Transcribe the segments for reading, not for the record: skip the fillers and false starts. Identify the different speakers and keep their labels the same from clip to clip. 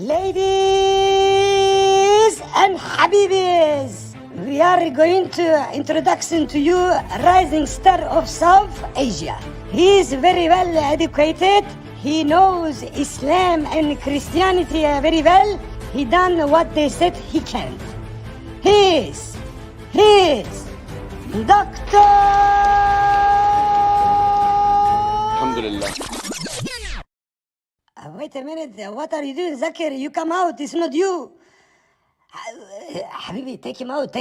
Speaker 1: Ladies and Habibis, we are going to introduction to you rising star of South Asia. He is very well educated. He knows Islam and Christianity very well. He done what they said he can't. He is Doctor.
Speaker 2: Alhamdulillah.
Speaker 1: Wait a minute, what are you doing, Zakir? You come out, it's not you. Habibi, take him out.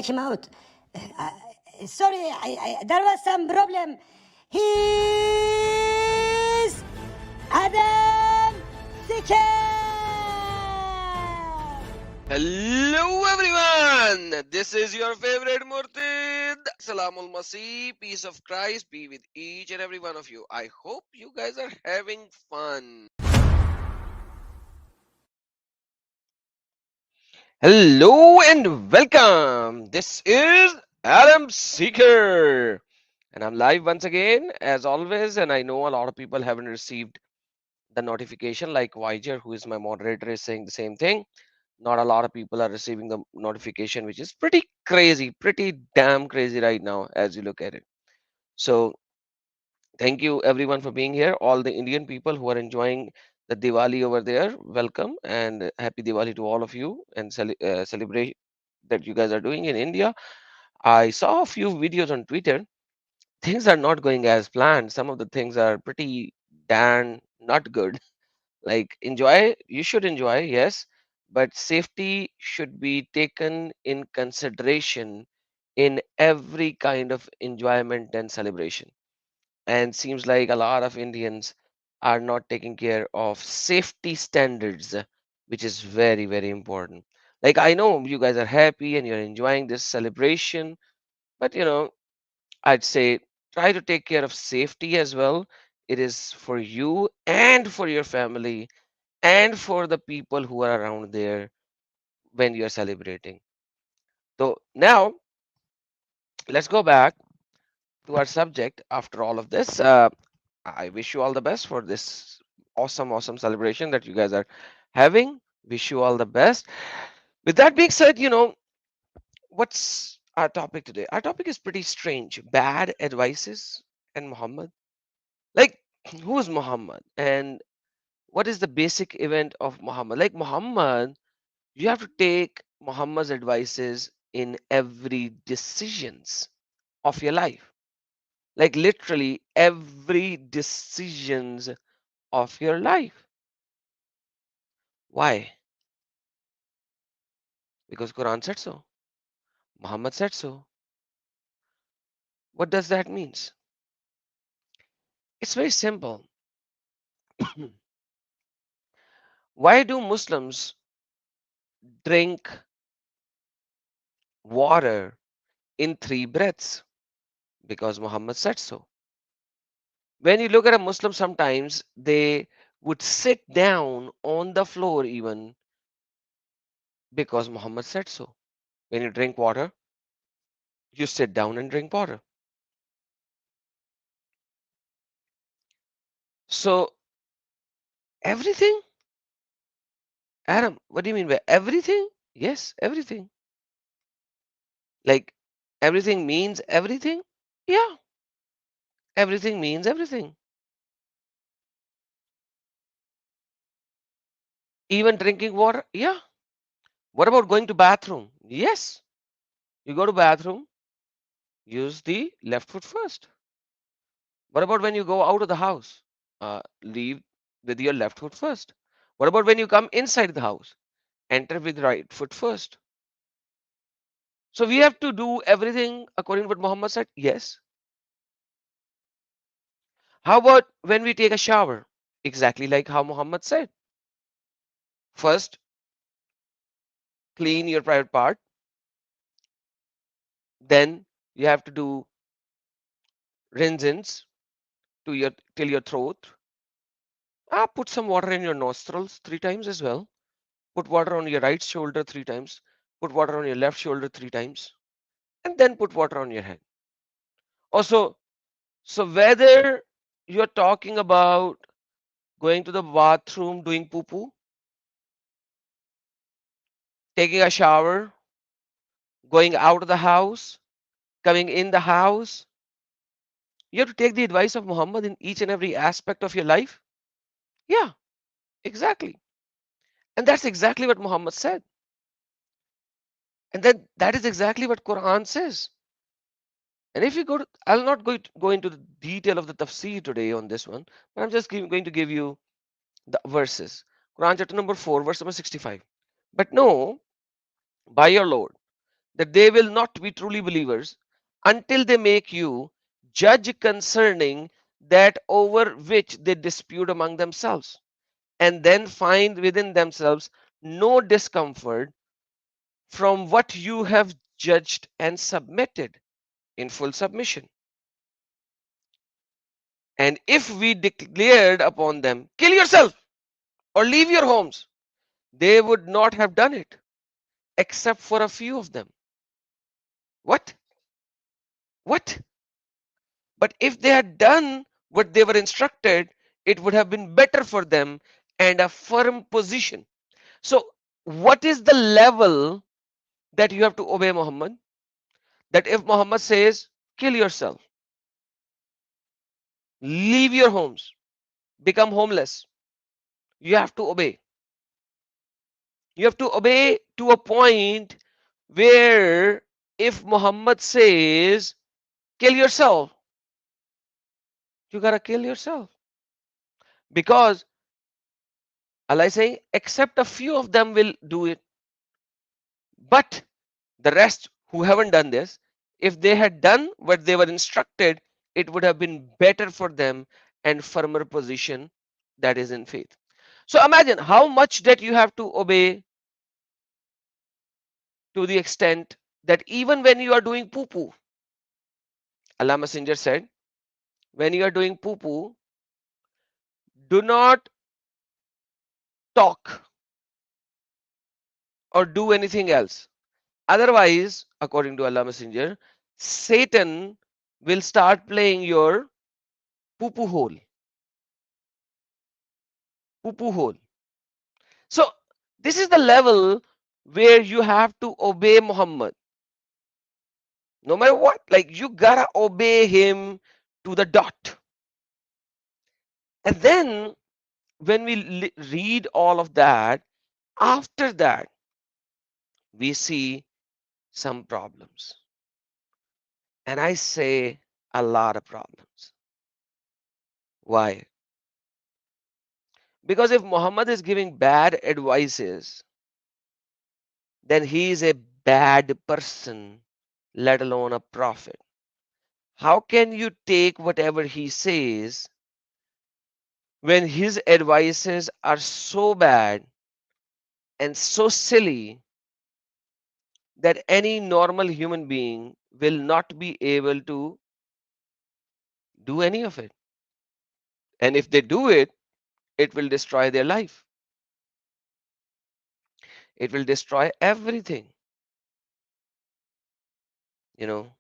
Speaker 1: Sorry, there was some problem. He's Adam Zakir.
Speaker 2: Hello everyone. This is your favorite Murtid. Salamul Masih. Peace of Christ be with each and every one of you. I hope you guys are having fun. Hello and welcome. This is Adam Seeker. And I'm live once again, as always. And I know a lot of people haven't received the notification, like Viger, who is my moderator, is saying the same thing. Not a lot of people are receiving the notification, which is pretty crazy, pretty damn crazy right now as you look at it. So thank you everyone for being here. All the Indian people who are enjoying the Diwali over there, welcome and happy Diwali to all of you, and celebrate that you guys are doing in India. I saw a few videos on Twitter. Things are not going as planned. Some of the things are pretty darn not good. Like, enjoy, you should enjoy, yes, but safety should be taken in consideration in every kind of enjoyment and celebration. And seems like a lot of Indians are not taking care of safety standards, which is very, very important. Like, I know you guys are happy and you're enjoying this celebration, but I'd say try to take care of safety as well. It is for you and for your family and for the people who are around there when you're celebrating. So now let's go back to our subject. After all of this, I wish you all the best for this awesome, awesome celebration that you guys are having. Wish you all the best. With that being said, what's our topic today? Our topic is pretty strange: bad advices and Muhammad. Like, who is Muhammad and what is the basic event of Muhammad? Like, Muhammad, you have to take Muhammad's advices in every decisions of your life. Like, literally every decisions of your life. Why? Because Quran said so. Muhammad said so. What does that means? It's very simple. Why do Muslims drink water in 3 breaths? Because Muhammad said so. When you look at a Muslim, sometimes they would sit down on the floor even because Muhammad said so. When you drink water, you sit down and drink water. So, everything, Adam, what do you mean by everything? Yes, everything. Like, everything means everything? Yeah, everything means everything. Even drinking water? Yeah. What about going to bathroom? Yes. You go to bathroom, use the left foot first. What about when you go out of the house? Leave with your left foot first. What about when you come inside the house? Enter with right foot first. So we have to do everything according to what Muhammad said? Yes. How about when we take a shower? Exactly like how Muhammad said. First, clean your private part. Then you have to do rinse to your till your throat. Put some water in your nostrils 3 times as well. Put water on your right shoulder 3 times. Put water on your left shoulder 3 times. And then put water on your head. Also, so whether you're talking about going to the bathroom doing poo poo, taking a shower, going out of the house, coming in the house. You have to take the advice of Muhammad in each and every aspect of your life. Yeah, exactly. And that's exactly what Muhammad said. And then that is exactly what Quran says. And if you go to, I'll not go into the detail of the tafsir today on this one, but I'm just going to give you the verses. Quran chapter number 4, verse number 65. But know by your Lord that they will not be truly believers until they make you judge concerning that over which they dispute among themselves, and then find within themselves no discomfort from what you have judged and submitted in full submission. And if we declared upon them, kill yourself or leave your homes, they would not have done it, except for a few of them. What? What? But if they had done what they were instructed, it would have been better for them and a firm position. So, what is the level that you have to obey Muhammad? That if Muhammad says, kill yourself, leave your homes, become homeless, you have to obey. You have to obey to a point where if Muhammad says, kill yourself, you gotta kill yourself. Because Allah is saying, except a few of them will do it. But the rest who haven't done this, if they had done what they were instructed, it would have been better for them and firmer position that is in faith. So imagine how much that you have to obey to the extent that even when you are doing poo poo, Allah Messenger said, when you are doing poo poo, do not talk or do anything else. Otherwise, according to Allah Messenger, Satan will start playing your poo poo hole. Poo poo hole. So, this is the level where you have to obey Muhammad. No matter what, like you gotta obey him to the dot. And then when we read all of that, after that, we see some problems. And I say a lot of problems. Why? Because if Muhammad is giving bad advices, then he is a bad person, let alone a prophet. How can you take whatever he says when his advices are so bad and so silly that any normal human being will not be able to do any of it? And if they do it, it will destroy their life. It will destroy everything. You know,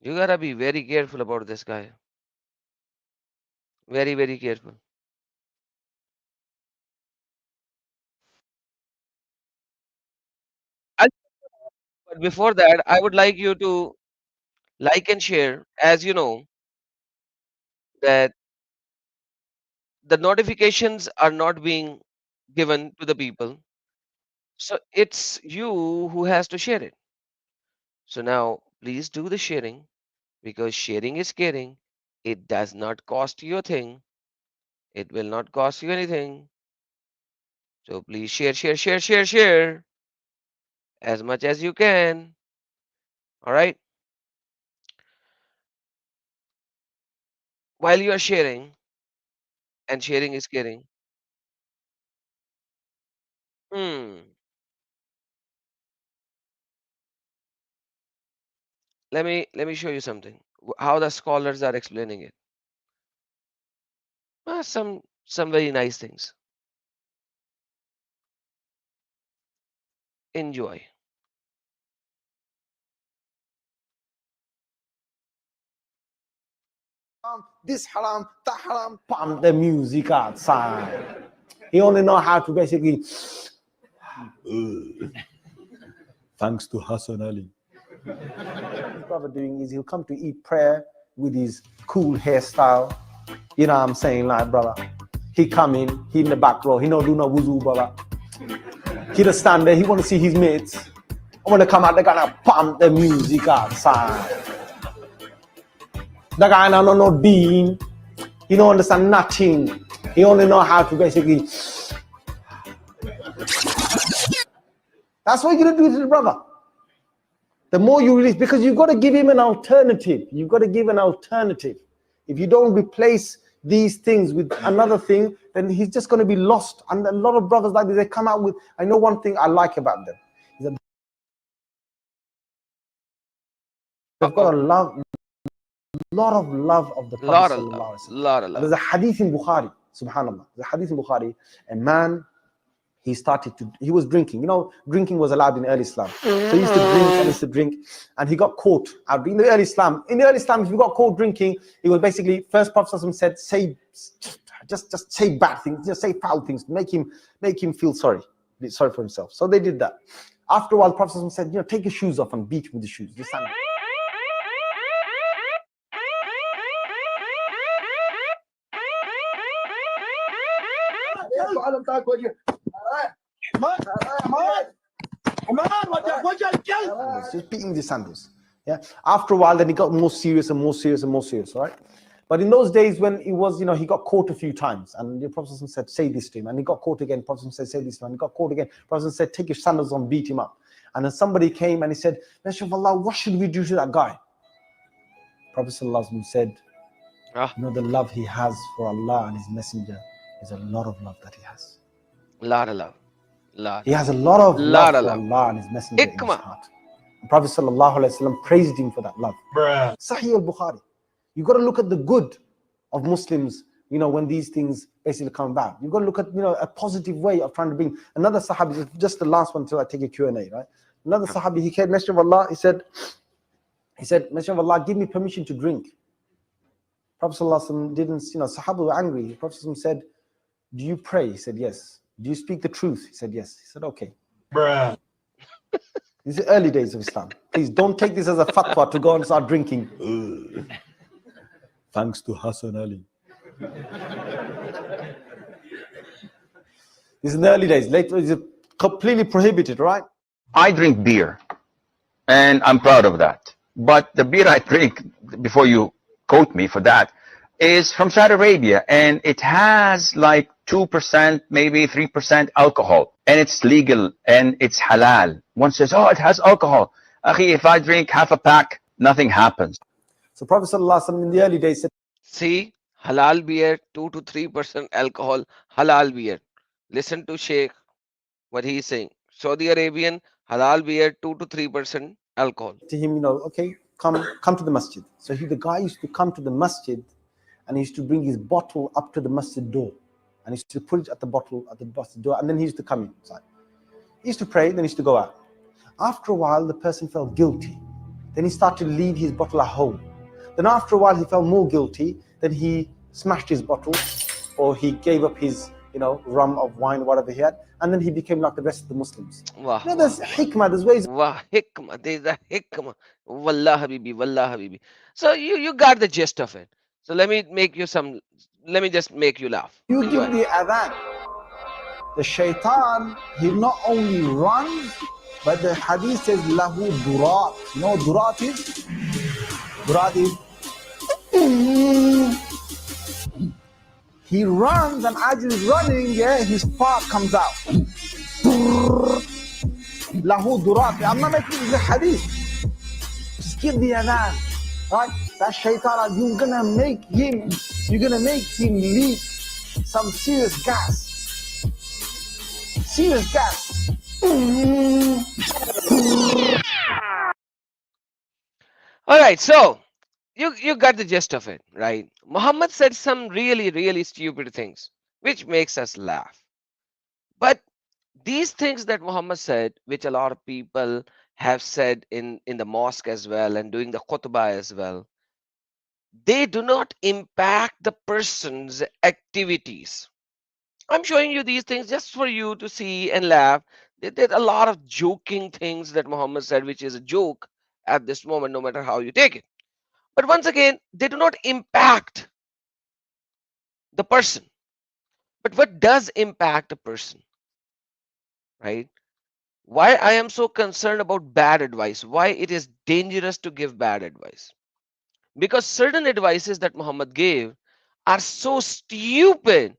Speaker 2: you gotta be very careful about this guy. Very, very careful. I'll- But before that, I would like you to like and share, as you know, that the notifications are not being given to the people. So it's you who has to share it. So now please do the sharing because sharing is caring. It does not cost you a thing. It will not cost you anything. So please share, share, share, share, share as much as you can. All right. While you are sharing, and sharing is caring. Hmm. Let me show you something. How the scholars are explaining it. Some very nice things. Enjoy.
Speaker 3: This haram, that haram, pump the music outside. He only know how to basically, thanks to Hassan Ali. His brother doing is he'll come to eat prayer with his cool hairstyle. You know what I'm saying, like, brother. He come in, he in the back row. He no do no wuzu, brother. He just stand there. He want to see his mates. I want to come out. They gonna pump the music outside. The guy don't know no bean. He don't understand nothing. He only know how to basically. That's what you're gonna do to the brother. The more you release, because you've got to give him an alternative. You've got to give an alternative. If you don't replace these things with another thing, then he's just going to be lost. And a lot of brothers like this, they come out with, I know one thing I like about them, is that they've got a lot of love of the Prophet sallallahu alaihi wasallam. There's a hadith in Bukhari, subhanallah. There's a hadith in Bukhari, a man, he was drinking. You know, drinking was allowed in early Islam. So he used to drink, and he got caught out in the early Islam. In the early Islam, if you got caught drinking, it was basically, first Prophet said, just say bad things, just say foul things, make him feel sorry for himself. So they did that. After a while, Prophet said, take your shoes off and beat him with the shoes. Just stand. Just beating the sandals. Yeah. After a while, then he got more serious and more serious and more serious. All right. But in those days, when it was, he got caught a few times, and the Prophet said, "Say this to him," and he got caught again. Prophet said, "Say this to him," and he got caught again. Prophet said, "Take your sandals on, beat him up." And then somebody came and he said, "Messenger of Allah, what should we do to that guy?" Prophet said, the love he has for Allah and His Messenger is a lot of love that he has.
Speaker 2: A lot of love.
Speaker 3: He has a lot of love for Allah and His Messenger in his heart. The Prophet ﷺ praised him for that love. Sahih al-Bukhari. You've got to look at the good of Muslims, when these things basically come about. You've got to look at, a positive way of trying to bring. Another Sahabi, just the last one until I take a Q&A, right? Another Sahabi, he came, Messenger of Allah, he said, Messenger of Allah, give me permission to drink. Prophet ﷺ didn't, Sahaba were angry. The Prophet ﷺ said, do you pray? He said, yes. Do you speak the truth? He said, yes. He said, okay. These are early days of Islam. Please don't take this as a fatwa to go and start drinking. Thanks to Hassan Ali. This is the early days. Later, it's completely prohibited, right?
Speaker 4: I drink beer, and I'm proud of that. But the beer I drink, before you quote me for that, is from Saudi Arabia, and it has like 2%, maybe 3% alcohol, and it's legal and it's halal. One says, oh, it has alcohol. Akhi, if I drink half a pack, nothing happens.
Speaker 3: So Prophet ﷺ in the early days said,
Speaker 2: see, halal beer, 2 to 3% alcohol, halal beer. Listen to Sheikh, what he's saying. Saudi Arabian, halal beer, 2 to 3% alcohol.
Speaker 3: To him, okay, come to the masjid. So the guy used to come to the masjid, and he used to bring his bottle up to the masjid door, and he used to put it at the masjid door, and then he used to come inside. He used to pray, then he used to go out. After a while, the person felt guilty. Then he started to leave his bottle at home. Then after a while, he felt more guilty. Then he smashed his bottle, or he gave up his, rum of wine, whatever he had, and then he became like the rest of the Muslims. There's hikmah, there's ways.
Speaker 2: Hikmah, there's a hikmah. Wallah habibi, wallah habibi. So you got the gist of it. So let me just make you laugh.
Speaker 3: You give the adhan. The shaitan, he not only runs, but the hadith says, lahu durat. You know what durat is? Durat is, he runs, and as he's running, his fart comes out. Lahu durat. I'm not making this a hadith. Just give the adhan. Right? That shaitan, you're gonna make him leak some serious gas. Serious gas.
Speaker 2: All right, so you got the gist of it, right? Muhammad said some really, really stupid things, which makes us laugh. But these things that Muhammad said, which a lot of people have said in the mosque as well and doing the khutbah as well, they do not impact the person's activities. I'm showing you these things just for you to see and laugh. There's a lot of joking things that Muhammad said, which is a joke at this moment, no matter how you take it. But once again, they do not impact the person. But what does impact a person, right? Why I am so concerned about bad advice, why it is dangerous to give bad advice. Because certain advices that Muhammad gave are so stupid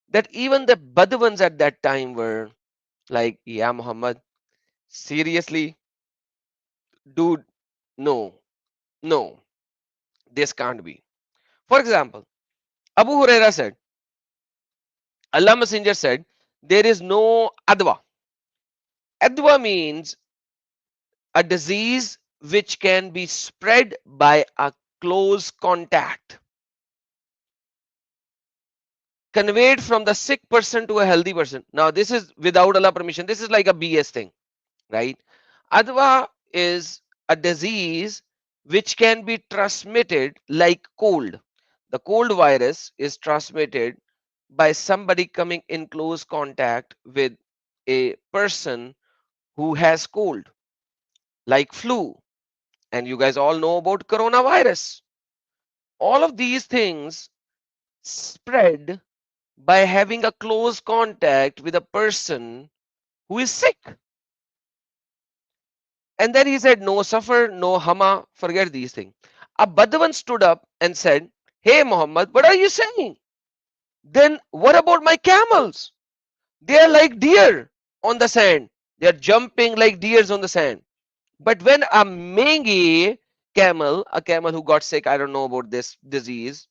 Speaker 2: that even the Badawans at that time were like, yeah, Muhammad, seriously, dude, no, no, this can't be. For example, Abu Huraira said, Allah Messenger said, there is no adwa. Adwa means a disease which can be spread by a close contact, conveyed from the sick person to a healthy person. Now, this is without Allah permission. This is like a BS thing, right? Adwa is a disease which can be transmitted like cold. The cold virus is transmitted by somebody coming in close contact with a person who has cold, like flu. And you guys all know about coronavirus. All of these things spread by having a close contact with a person who is sick. And then he said, no suffer, no hama, forget these things. A Badawan stood up and said, hey Muhammad, what are you saying? Then what about my camels? They are like deer on the sand. They are jumping like deers on the sand. But when a Mengi camel, a camel who got sick, I don't know about this disease,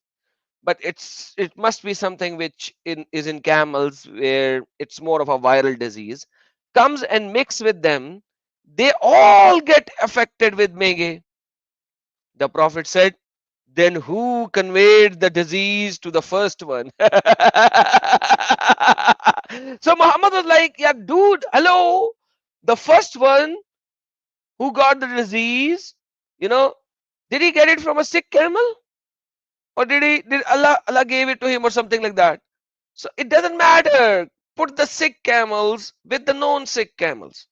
Speaker 2: but it must be something which is in camels where it's more of a viral disease, comes and mix with them, they all get affected with Mengi. The Prophet said, then who conveyed the disease to the first one? So Muhammad was like, yeah, dude, hello. The first one who got the disease, you know, did he get it from a sick camel? Or did Allah gave it to him or something like that? So it doesn't matter. Put the sick camels with the non-sick camels.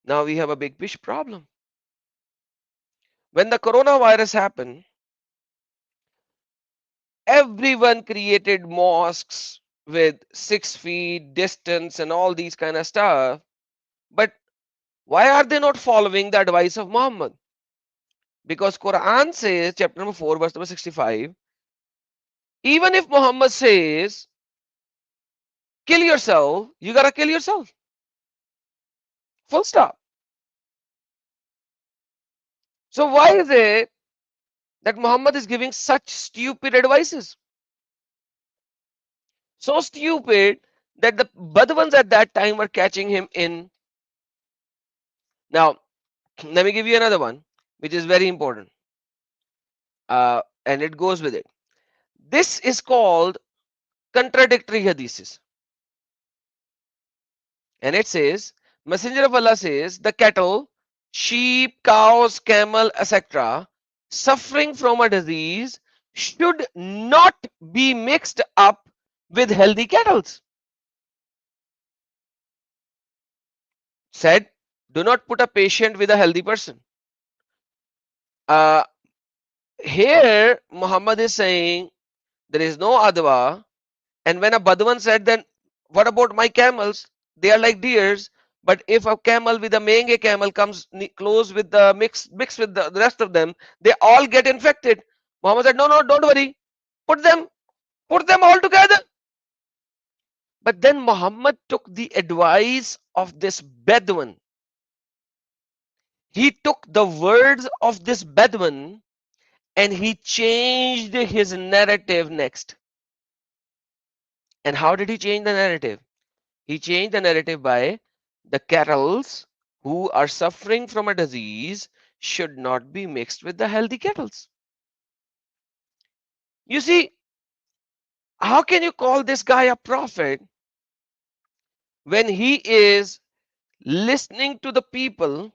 Speaker 2: Now we have a big fish problem. When the coronavirus happened, everyone created mosques with 6 feet distance and all these kind of stuff. But why are they not following the advice of Muhammad? Because Quran says, chapter number 4, verse number 65, even if Muhammad says, kill yourself, you gotta kill yourself. Full stop. So why is it that Muhammad is giving such stupid advices? So stupid that the Badawans at that time were catching him in. Now, let me give you another one, which is very important. And it goes with it. This is called contradictory hadiths. And it says, Messenger of Allah says, the cattle, sheep, cows, camel, etc., suffering from a disease should not be mixed up with healthy cattle. Said, do not put a patient with a healthy person. Uh, Here, Muhammad is saying there is no adwa. And when a Badwan said, then what about my camels? They are like deers. But if a camel with a Menge camel comes close with the mix with the rest of them, they all get infected. Muhammad said, no, no, don't worry. Put them all together. But then Muhammad took the advice of this Bedouin. He took the words of this Bedouin and he changed his narrative next. And how did he change the narrative? He changed the narrative by the cattles who are suffering from a disease should not be mixed with the healthy cattles. You see, how can you call this guy a prophet when he is listening to the people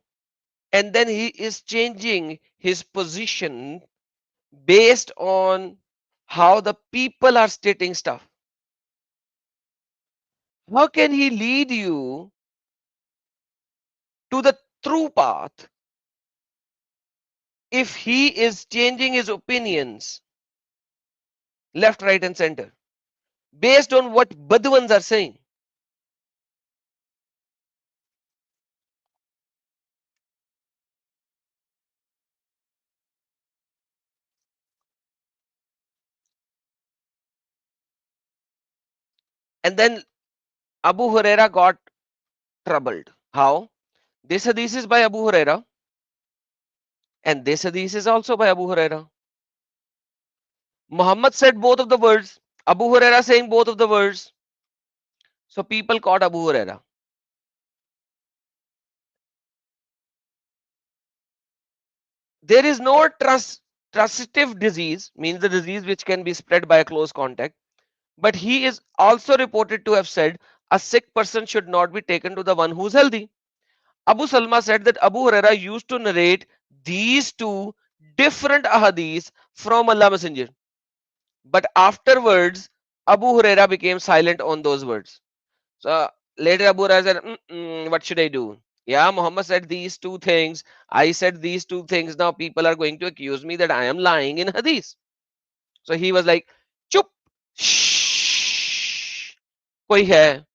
Speaker 2: and then he is changing his position based on how the people are stating stuff. How can he lead you to the true path if he is changing his opinions left, right, and center based on what Badwans are saying? And then Abu Huraira got troubled. How? This hadith is by Abu Huraira, and this hadith is also by Abu Huraira. Muhammad said both of the words. Abu Huraira saying both of the words. So people caught Abu Huraira. There is no transitive disease, means the disease which can be spread by a close contact. But he is also reported to have said a sick person should not be taken to the one who's healthy. Abu Salma said that Abu Huraira used to narrate these two different ahadiths from Allah Messenger. But afterwards, Abu Huraira became silent on those words. So later Abu Huraira said, what should I do? Yeah, Muhammad said these two things. I said these two things. Now people are going to accuse me that I am lying in hadith. So he was like, chup, shh, koi hai.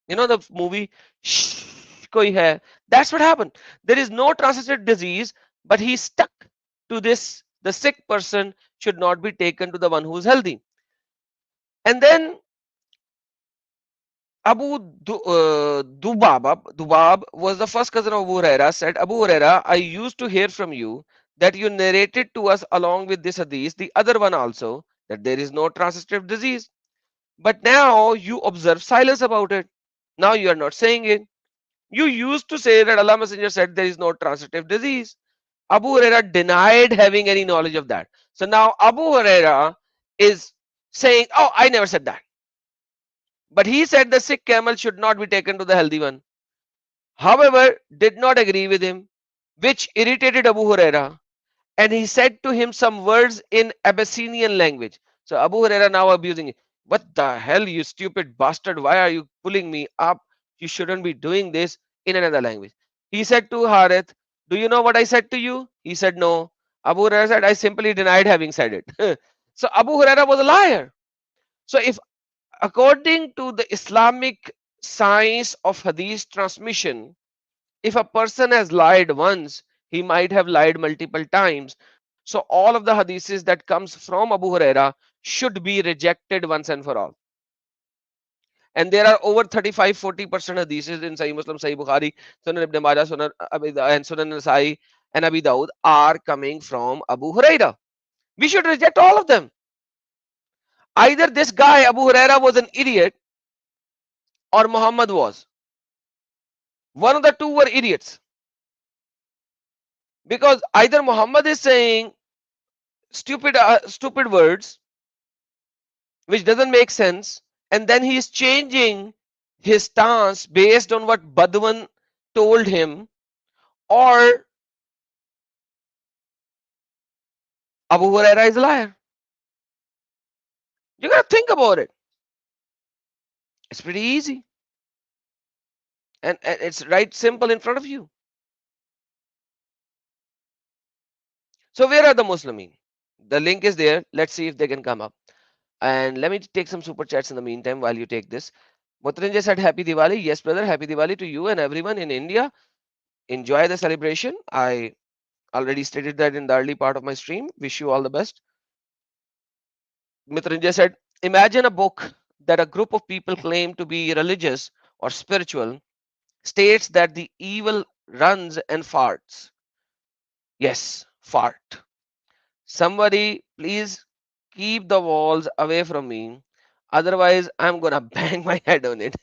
Speaker 2: You know the movie, shh, koi hai. That's what happened. There is no transmitted disease, but he stuck to this. The sick person should not be taken to the one who's healthy. And then Dubab was the first cousin of Abu Huraira, said, Abu Huraira, I used to hear from you that you narrated to us along with this hadith, the other one also, that there is no transitive disease. But now you observe silence about it. Now you are not saying it. You used to say that Allah Messenger said there is no transitive disease. Abu Huraira denied having any knowledge of that. So now Abu Huraira is saying, oh, I never said that. But he said the sick camel should not be taken to the healthy one. However, did not agree with him, which irritated Abu Huraira, and he said to him some words in Abyssinian language. So Abu Huraira now abusing it. What the hell, you stupid bastard? Why are you pulling me up? You shouldn't be doing this in another language. He said to Harith, do you know what I said to you? He said no. Abu Huraira said, I simply denied having said it. So Abu Huraira was a liar. So if according to the Islamic science of hadith transmission, if a person has lied once, he might have lied multiple times. So all of the hadiths that comes from Abu Huraira should be rejected once and for all. And there are over 35-40% hadiths in Sahih Muslim, Sahih Bukhari, Sunan Ibn Majah, and Sunan Nasai and Abi Dawud are coming from Abu Huraira. We should reject all of them. Either this guy Abu Huraira was an idiot or Muhammad was. One of the two were idiots. Because either Muhammad is saying stupid words which doesn't make sense, and then he is changing his stance based on what Badwan told him, or Abu Huraira is a liar. You gotta think about it. It's pretty easy. And it's right simple in front of you. So where are the Muslimin? The link is there. Let's see if they can come up. And let me take some super chats in the meantime while you take this. Mutranjay said happy Diwali. Yes, brother, happy Diwali to you and everyone in India. Enjoy the celebration. I already stated that in the early part of my stream. Wish you all the best. Mutranjay said, imagine a book that a group of people claim to be religious or spiritual states that the evil runs and farts. Yes, fart. Somebody please keep the walls away from me. Otherwise, I'm gonna bang my head on it.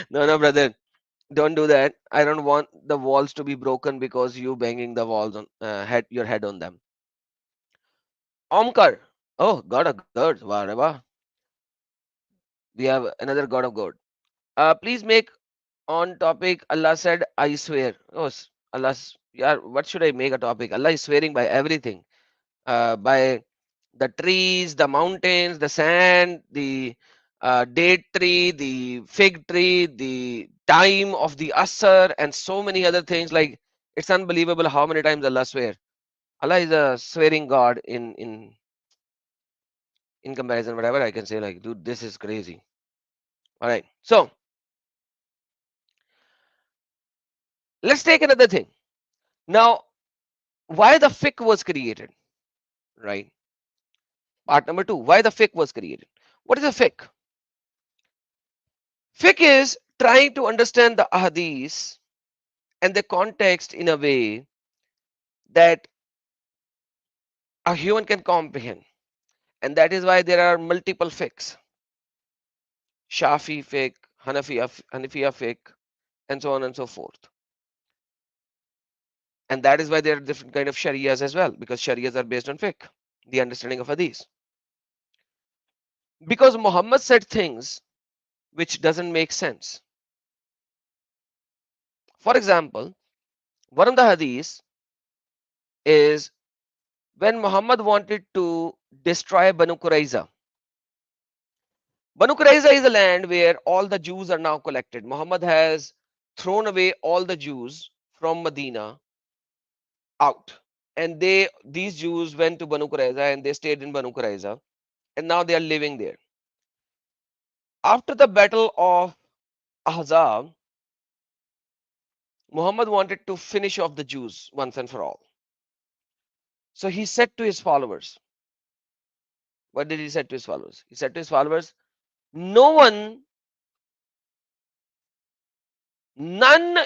Speaker 2: No, brother. Don't do that. I don't want the walls to be broken because you banging the walls on your head on them. Omkar. Oh, God of gods. Whatever. We have another God of God. Please make on topic. Allah said, I swear. Oh, Allah Yeah, what should I make a topic? Allah is swearing by everything, by the trees, the mountains, the sand, the date tree, the fig tree, the time of the Asr, and so many other things. Like, it's unbelievable how many times Allah swear. Allah is a swearing God in comparison. Whatever I can say, like, dude, this is crazy. All right, so let's take another thing. Now, why the fiqh was created, right? Part number two, why the fiqh was created. What is a fiqh? Fiqh is trying to understand the ahadith and the context in a way that a human can comprehend. And that is why there are multiple fiqhs. Shafi fiqh, Hanafiya fiqh, and so on and so forth. And that is why there are different kind of sharias as well, because sharias are based on fiqh, the understanding of hadith. Because Muhammad said things which doesn't make sense. For example, one of the hadiths is when Muhammad wanted to destroy Banu Qurayza. Banu Qurayza is a land where all the Jews are now collected. Muhammad has thrown away all the Jews from Medina out. And these Jews went to Banu Qurayza and they stayed in Banu Qurayza. And now they are living there. After the battle of Ahzab, Muhammad wanted to finish off the Jews once and for all. So he said to his followers, what did he say to his followers? He said to his followers, none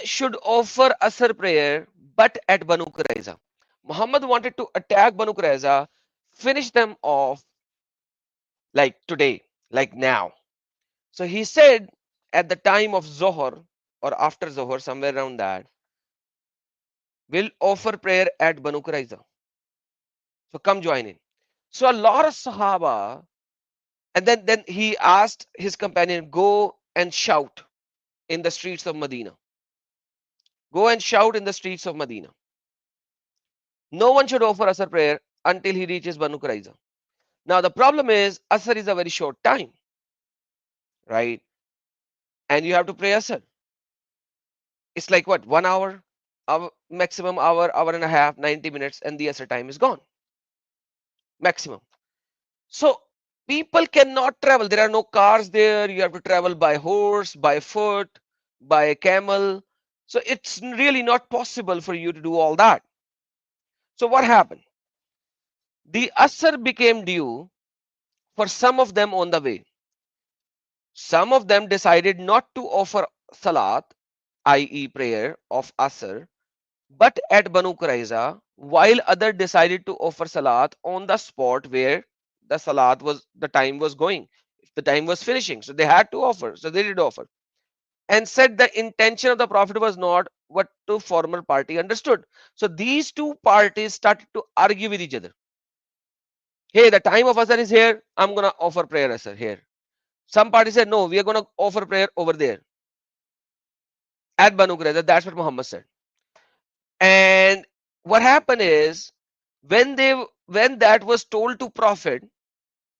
Speaker 2: should offer Asr prayer but at Banu Qurayza. Muhammad wanted to attack Banu Qurayza, finish them off like today, like now. So he said at the time of Zohar or after Zohar, somewhere around that, we'll offer prayer at Banu Qurayza. So come join in. So a lot of Sahaba, and then he asked his companion, go and shout in the streets of Medina. Go and shout in the streets of Medina. No one should offer Asr prayer until he reaches Banu Qurayza. Now the problem is Asr is a very short time, right? And you have to pray Asr. It's like what, 1 hour, maximum hour and a half, 90 minutes, and the Asr time is gone. Maximum. So people cannot travel. There are no cars there. You have to travel by horse, by foot, by camel. So it's really not possible for you to do all that. So what happened? The Asr became due for some of them on the way. Some of them decided not to offer Salat, i.e. prayer of Asr, but at Banu Qurayza, while others decided to offer Salat on the spot where the time was going, the time was finishing. So they had to offer. So they did offer. And said the intention of the Prophet was not what the former party understood. So these two parties started to argue with each other. Hey, the time of Asr is here. I'm going to offer prayer Asr here. Some party said, no, we are going to offer prayer over there at Banu Qurayza. That's what Muhammad said. And what happened is when that was told to Prophet,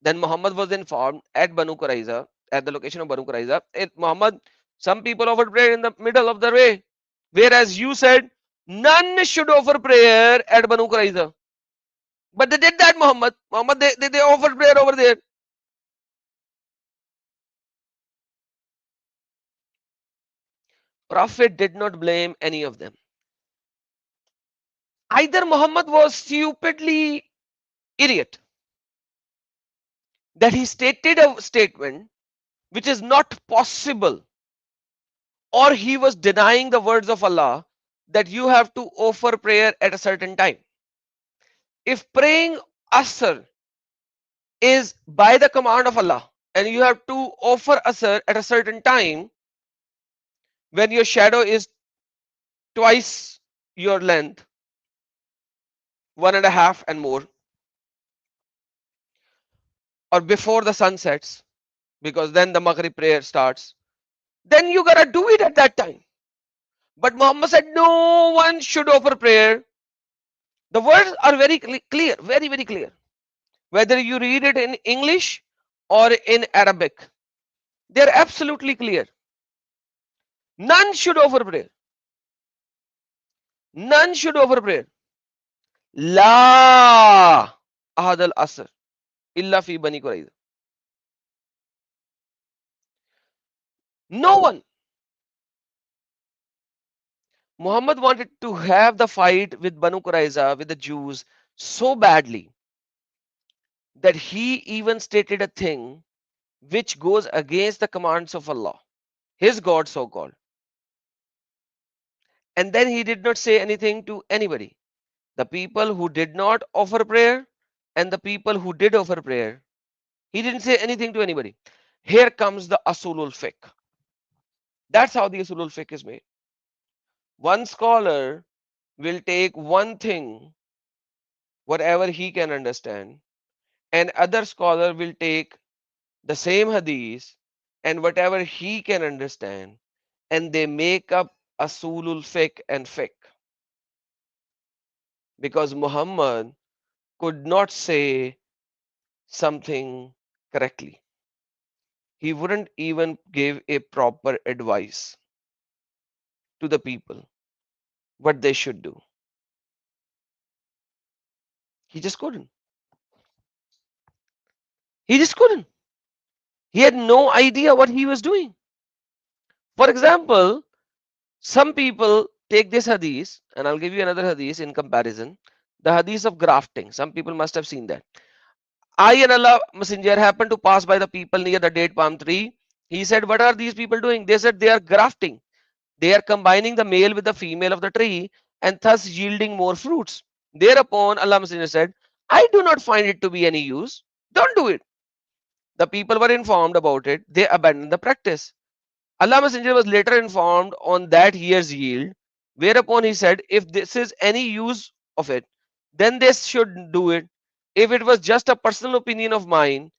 Speaker 2: then Muhammad was informed at Banu Qurayza, at the location of Banu Qurayza. Muhammad, some people offered prayer in the middle of the way, whereas you said none should offer prayer at Banu Qurayza. But they did that, Muhammad. They offered prayer over there. Prophet did not blame any of them. Either Muhammad was stupidly idiot that he stated a statement which is not possible, or he was denying the words of Allah that you have to offer prayer at a certain time. If praying Asr is by the command of Allah and you have to offer Asr at a certain time when your shadow is twice your length, 1.5 and more, or before the sun sets, because then the Maghrib prayer starts, then you gotta do it at that time. But Muhammad said no one should offer prayer. The words are very clear, very, very clear. Whether you read it in English or in Arabic, they're absolutely clear. None should offer prayer. None should offer prayer. La ahad al asr illa fi bani Qurayza. No one. Muhammad wanted to have the fight with Banu Qurayza, with the Jews, so badly that he even stated a thing which goes against the commands of Allah, his God so called. And then he did not say anything to anybody. The people who did not offer prayer and the people who did offer prayer, he didn't say anything to anybody. Here comes the Asulul Fiqh. That's how the Asulul Fiqh is made. One scholar will take one thing, whatever he can understand, and other scholar will take the same hadith and whatever he can understand, and they make up Asulul Fiqh and Fiqh. Because Muhammad could not say something correctly. He wouldn't even give a proper advice to the people what they should do. He just couldn't. He just couldn't. He had no idea what he was doing. For example, some people take this hadith, and I'll give you another hadith in comparison. The hadith of grafting. Some people must have seen that. I and Allah Messenger happened to pass by the people near the date palm tree. He said, what are these people doing? They said they are grafting. They are combining the male with the female of the tree and thus yielding more fruits. Thereupon Allah Messenger said, I do not find it to be any use. Don't do it. The people were informed about it. They abandoned the practice. Allah Messenger was later informed on that year's yield, whereupon he said, if this is any use of it, then they should do it. If it was just a personal opinion of mine,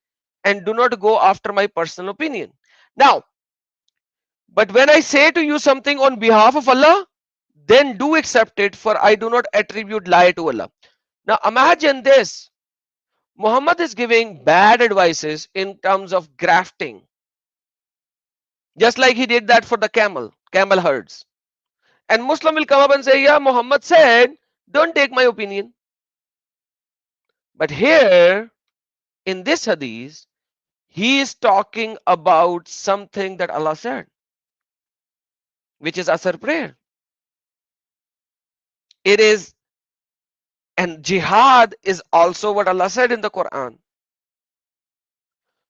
Speaker 2: and do not go after my personal opinion. Now, but when I say to you something on behalf of Allah, then do accept it, for I do not attribute lie to Allah. Now imagine this. Muhammad is giving bad advices in terms of grafting. Just like he did that for the camel herds. And Muslim will come up and say, yeah, Muhammad said, don't take my opinion. But here, in this hadith, he is talking about something that Allah said, which is Asr prayer. It is, and jihad is also what Allah said in the Quran.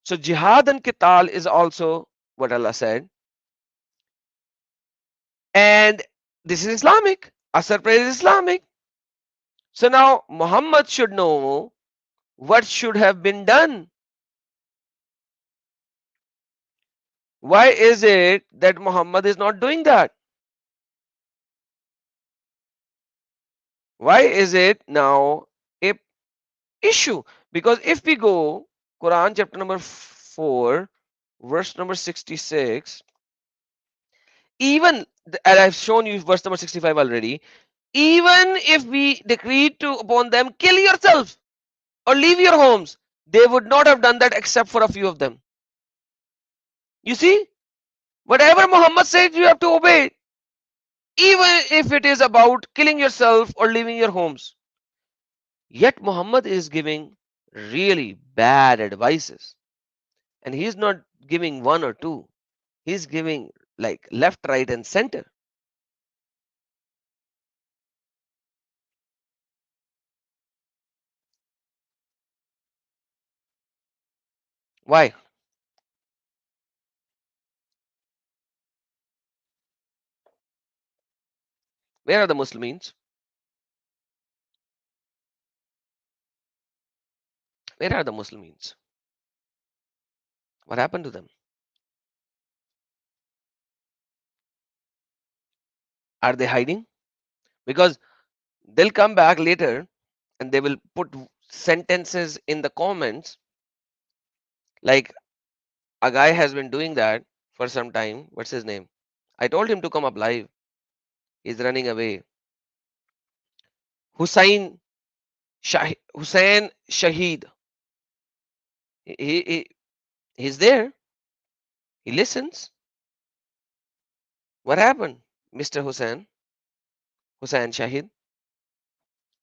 Speaker 2: So jihad and qital is also what Allah said. And this is Islamic. Asr prayer is Islamic. So now Muhammad should know what should have been done. Why is it that Muhammad is not doing that? Why is it now a issue? Because if we go Quran chapter number 4, verse number 66, even, and I've shown you verse number 65 already, even if we decreed to upon them, kill yourself or leave your homes, they would not have done that except for a few of them. You see, whatever Muhammad said, you have to obey, even if it is about killing yourself or leaving your homes. Yet Muhammad is giving really bad advices, and he's not giving one or two, he's giving like left, right, and center. Why? Where are the Muslims? Where are the Muslims? What happened to them? Are they hiding? Because they'll come back later and they will put sentences in the comments like, a guy has been doing that for some time. What's his name? I told him to come up live. He's running away. Hussein Shahid. He's there. He listens. What happened, Mr. Hussein Shahid?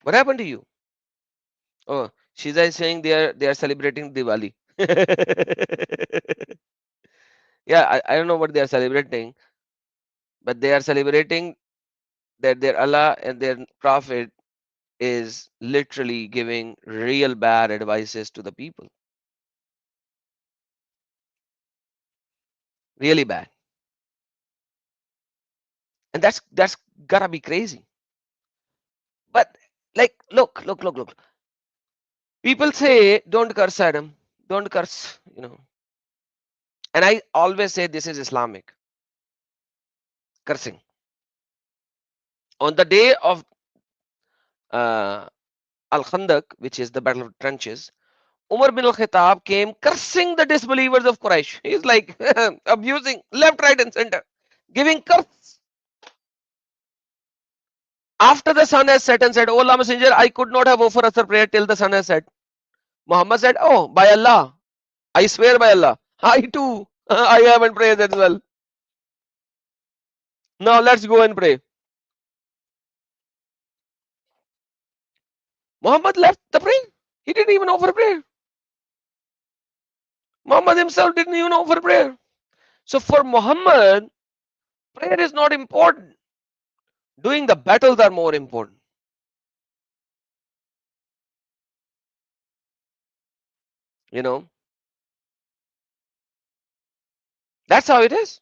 Speaker 2: What happened to you? Oh, Shiza is saying they are celebrating Diwali. Yeah, I don't know what they are celebrating, but they are celebrating that their Allah and their Prophet is literally giving real bad advices to the people. Really bad. And that's gotta be crazy. But like look. People say don't curse Adam. Don't curse, And I always say this is Islamic. Cursing. On the day of Al-Khandaq, which is the Battle of Trenches, Umar bin al-Khattab came cursing the disbelievers of Quraysh. He's like abusing left, right, and center, giving curse. After the sun has set and said, "O Allah Messenger, I could not have offered Asr prayer till the sun has set." Muhammad said, "Oh, by Allah, I swear by Allah, I too, I haven't prayed as well. Now let's go and pray." Muhammad left the prayer. He didn't even offer prayer. Muhammad himself didn't even offer prayer. So for Muhammad, prayer is not important. Doing the battles are more important. That's how it is.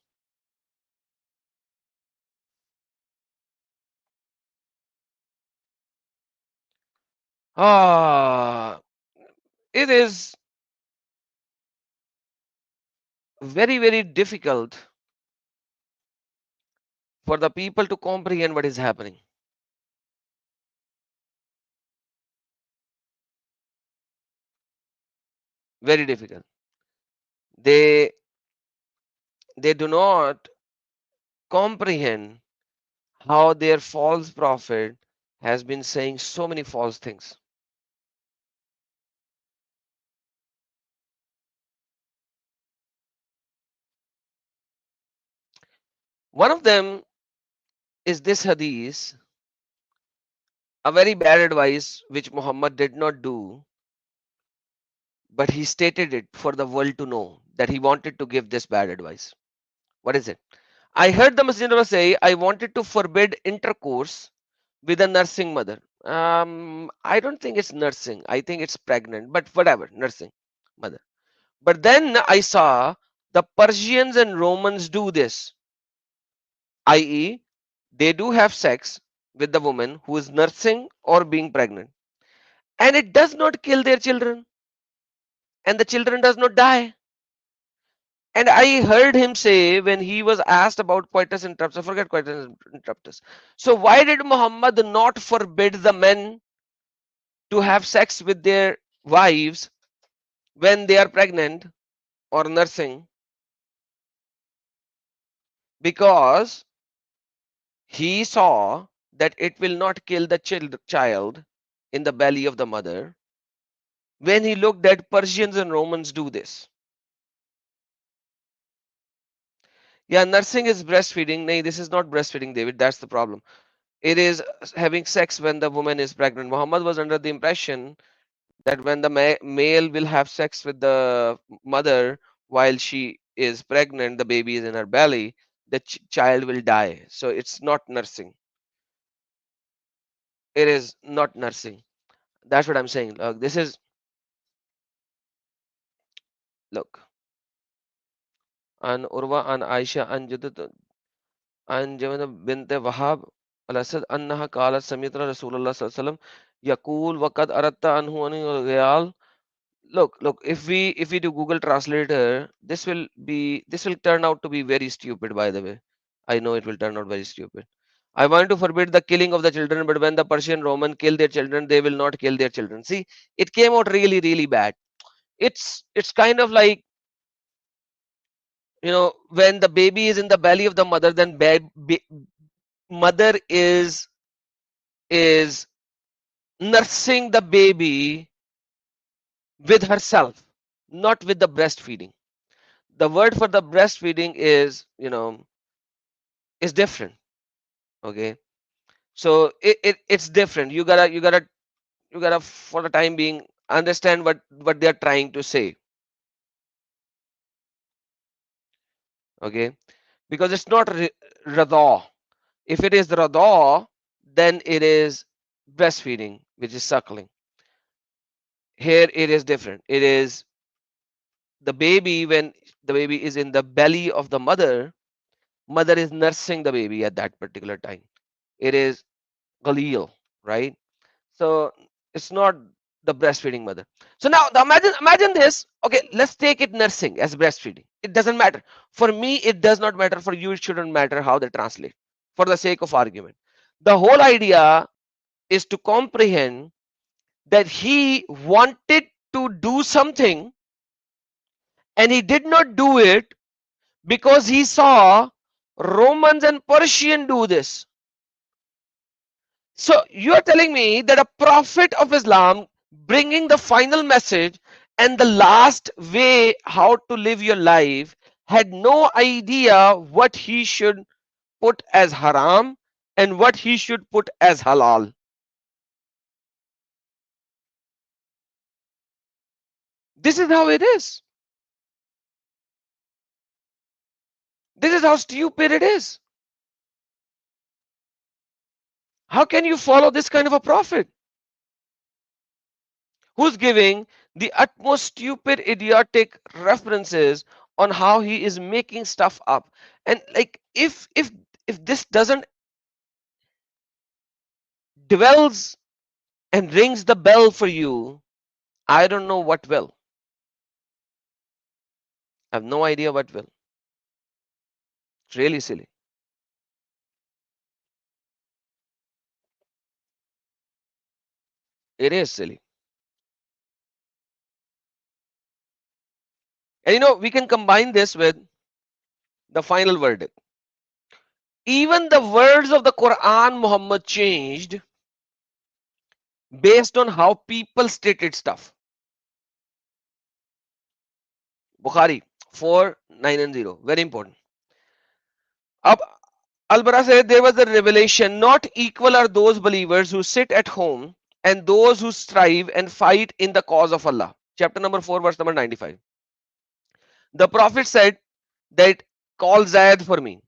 Speaker 2: It is very, very difficult for the people to comprehend what is happening. Very difficult. They do not comprehend how their false prophet has been saying so many false things. One of them is this hadith, a very bad advice which Muhammad did not do, but he stated it for the world to know that he wanted to give this bad advice. What is it? I heard the Messenger say, I wanted to forbid intercourse with a nursing mother. I don't think it's nursing. I think it's pregnant, but whatever, nursing mother. But then I saw the Persians and Romans do this, i.e., they do have sex with the woman who is nursing or being pregnant, and it does not kill their children, and the children does not die. And I heard him say when he was asked about coitus interruptus, forget coitus interruptus. So why did Muhammad not forbid the men to have sex with their wives when they are pregnant or nursing? Because he saw that it will not kill the child in the belly of the mother when he looked at Persians and Romans do this. Yeah, nursing is breastfeeding. No, this is not breastfeeding, David. That's the problem. It is having sex when the woman is pregnant. Muhammad was under the impression that when the male will have sex with the mother while she is pregnant, the baby is in her belly, the child will die. So it's not nursing. It is not nursing. That's what I'm saying. Look, this is, look, an Urwa, an Aisha, an Judat, an Jamana bint Wahab, al-Asad, annaha qalat samitra Rasulullah sallallahu alaihi wasallam, yaqul waqad aratta anhu ani al look, if we do Google Translator, this will turn out to be very stupid, by the way. I know it will turn out very stupid. I want to forbid the killing of the children, but when the Persian Roman kill their children, they will not kill their children. See, it came out really, really bad. It's kind of like, when the baby is in the belly of the mother, then mother is nursing the baby with herself, not with the breastfeeding. The word for the breastfeeding is, is different. Okay, so it's different. You gotta for the time being understand what they're trying to say. Okay, because it's not radha. If it is radha, then it is breastfeeding, which is suckling. Here it is different. It is the baby. When the baby is in the belly of the mother is nursing the baby at that particular time. It is Galil, right? So it's not the breastfeeding mother. So now imagine this. Okay, let's take it nursing as breastfeeding. It doesn't matter. For me, it does not matter. For you, it shouldn't matter how they translate. For the sake of argument. The whole idea is to comprehend that he wanted to do something and he did not do it because he saw Romans and Persian do this. So you are telling me that a prophet of Islam bringing the final message and the last way how to live your life had no idea what he should put as haram and what he should put as halal. This is how it is. This is how stupid it is. How can you follow this kind of a prophet who's giving the utmost stupid, idiotic references on how he is making stuff up? And like, if this doesn't dwells and rings the bell for you, I don't know what will. I have no idea what will. It's really silly. It is silly. And we can combine this with the final verdict. Even the words of the Quran, Muhammad changed based on how people stated stuff. Bukhari 4,9 and 0. Very important. Al-Bara said there was a revelation. Not equal are those believers who sit at home and those who strive and fight in the cause of Allah. Chapter number 4, verse number 95. The Prophet said that call Zaid for me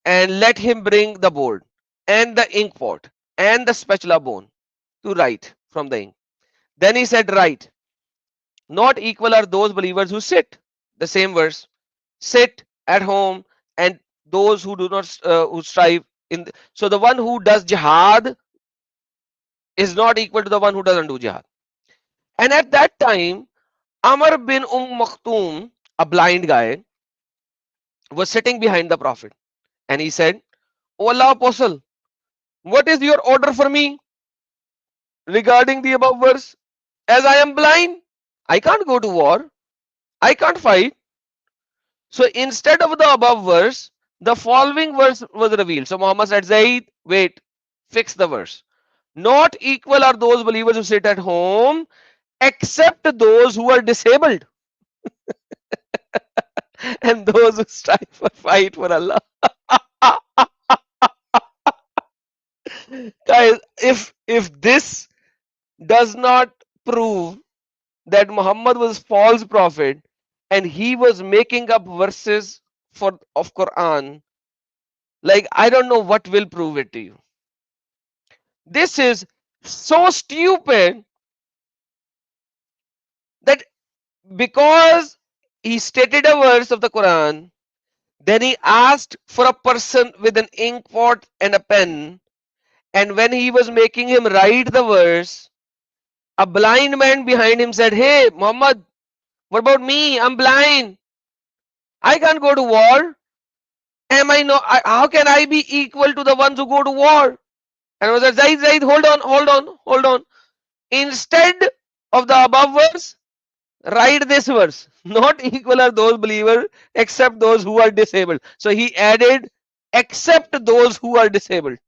Speaker 2: and let him bring the board and the ink pot and the spatula bone to write from the ink. Then he said, write. Not equal are those believers who sit. The same verse. Sit at home and those who do not who strive in. So the one who does jihad is not equal to the one who doesn't do jihad. And at that time, Amr bin Maktoum, a blind guy, was sitting behind the Prophet. And he said, O Allah Apostle, what is your order for me regarding the above verse? As I am blind, I can't go to war. I can't fight. So instead of the above verse, the following verse was revealed. So Muhammad said, Zaid, wait, fix the verse. Not equal are those believers who sit at home, except those who are disabled and those who strive for fight for Allah. Guys, if this does not prove that Muhammad was false prophet and he was making up verses of Quran, like I don't know what will prove it to you. This is so stupid that because he stated a verse of the Quran, then he asked for a person with an ink pot and a pen, and when he was making him write the verse, a blind man behind him said, Hey Muhammad, what about me? I'm blind. I can't go to war. Am I not? How can I be equal to the ones who go to war? And I was like, Zaid, hold on. Instead of the above verse, write this verse. Not equal are those believers except those who are disabled. So he added except those who are disabled.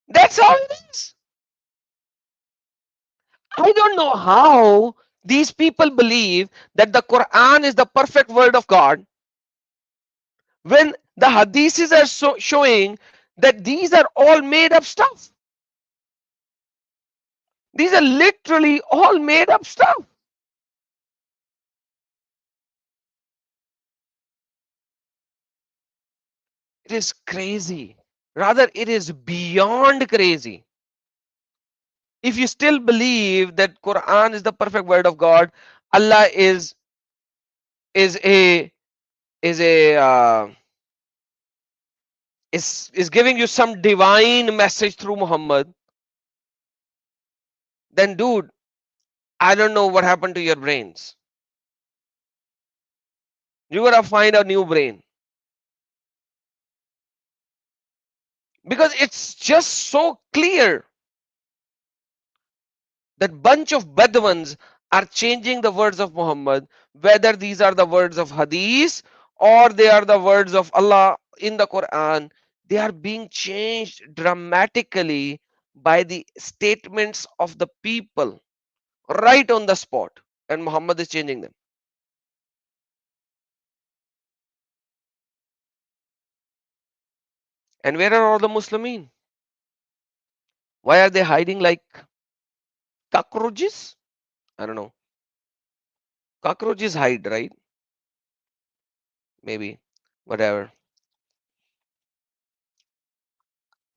Speaker 2: That's how it is. I don't know how these people believe that the Quran is the perfect word of God when the Hadiths are showing that these are all made up stuff. These are literally all made up stuff. It is crazy. Rather, it is beyond crazy. If you still believe that Quran is the perfect word of God, Allah is a is a is giving you some divine message through Muhammad, then dude, I don't know what happened to your brains. You gotta find a new brain because it's just so clear that bunch of Bedouins are changing the words of Muhammad, whether these are the words of Hadith or they are the words of Allah in the Quran. They are being changed dramatically by the statements of the people right on the spot, and Muhammad is changing them. And where are all the Muslimin? Why are they hiding like cockroaches? I don't know. Cockroaches hide, right? Maybe. Whatever.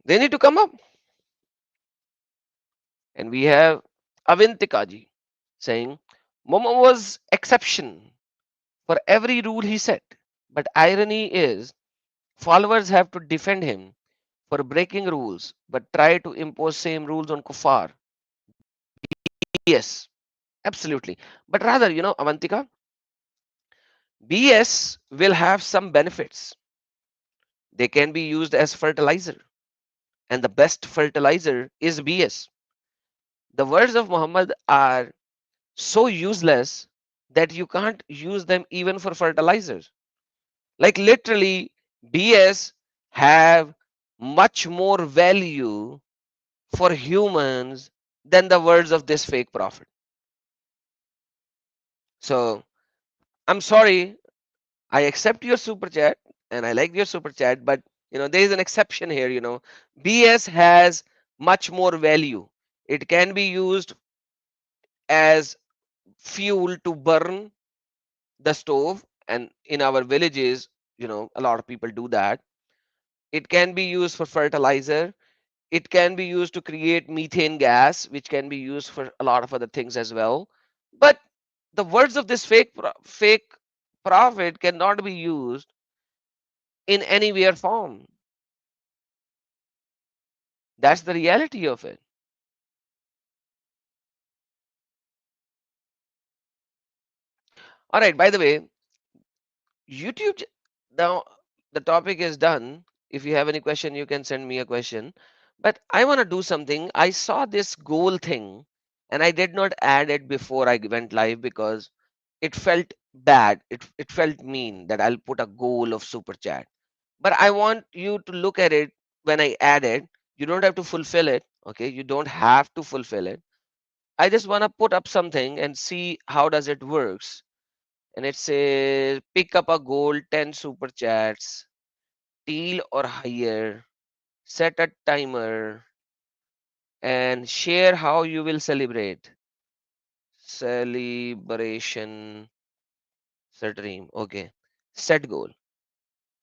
Speaker 2: They need to come up. And we have Avintikaji saying, Momo was exception for every rule he set. But irony is, followers have to defend him for breaking rules, but try to impose same rules on kuffar. Yes, absolutely. But rather, Avantika, BS will have some benefits. They can be used as fertilizer, and the best fertilizer is BS. The words of Muhammad are so useless that you can't use them even for fertilizers. Like literally, BS have much more value for humans than the words of this fake prophet. So I'm sorry, I accept your super chat and I like your super chat, but there is an exception here. BS has much more value. It can be used as fuel to burn the stove, and in our villages, a lot of people do that. It can be used for fertilizer. It can be used to create methane gas, which can be used for a lot of other things as well. But the words of this fake prophet cannot be used in any way or form. That's the reality of it. All right, by the way, YouTube, now the topic is done. If you have any question, you can send me a question. But I want to do something. I saw this goal thing and I did not add it before I went live because it felt bad. It felt mean that I'll put a goal of super chat. But I want you to look at it when I add it. You don't have to fulfill it. Okay. You don't have to fulfill it. I just want to put up something and see how does it works. And it says pick up a goal, 10 super chats, teal or higher, set a timer, and share how you will celebrate. Celebration, set dream. Okay. Set goal.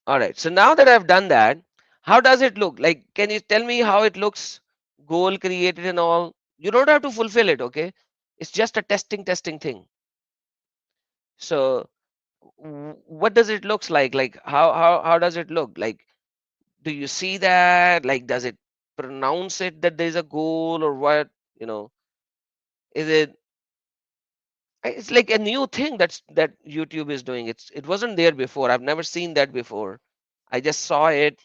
Speaker 2: All right. So now that I've done that, how does it look? Like, can you tell me how it looks? Goal created and all. You don't have to fulfill it, okay? It's just a testing thing. So what does it looks like? Like how does it look? Like, do you see that? Like, does it pronounce it that there's a goal or what? You know, is it? It's like a new thing that YouTube is doing. It wasn't there before. I've never seen that before. I just saw it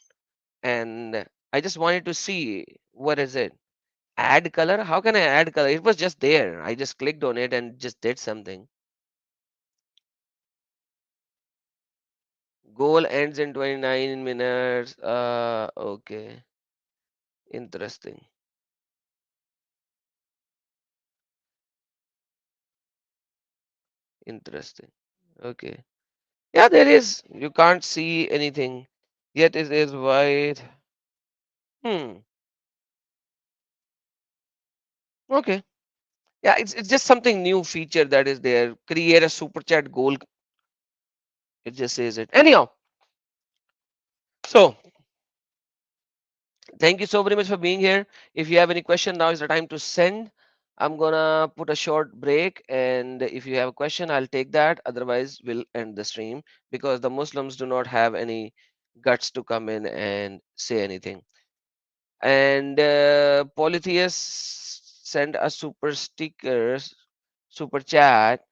Speaker 2: and I just wanted to see what is it. Add color? How can I add color? It was just there. I just clicked on it and just did something. Goal ends in 29 minutes. Okay. Interesting. Interesting. Okay. Yeah, there is. You can't see anything. Yet it is white. Hmm. Okay. Yeah, it's just something new feature that is there. Create a super chat goal. It just says it. Anyhow, so thank you so very much for being here. If you have any question, now is the time to send. I'm gonna put a short break, and if you have a question, I'll take that. Otherwise, we'll end the stream because the Muslims do not have any guts to come in and say anything. And Polytheus sent a super stickers, super chat,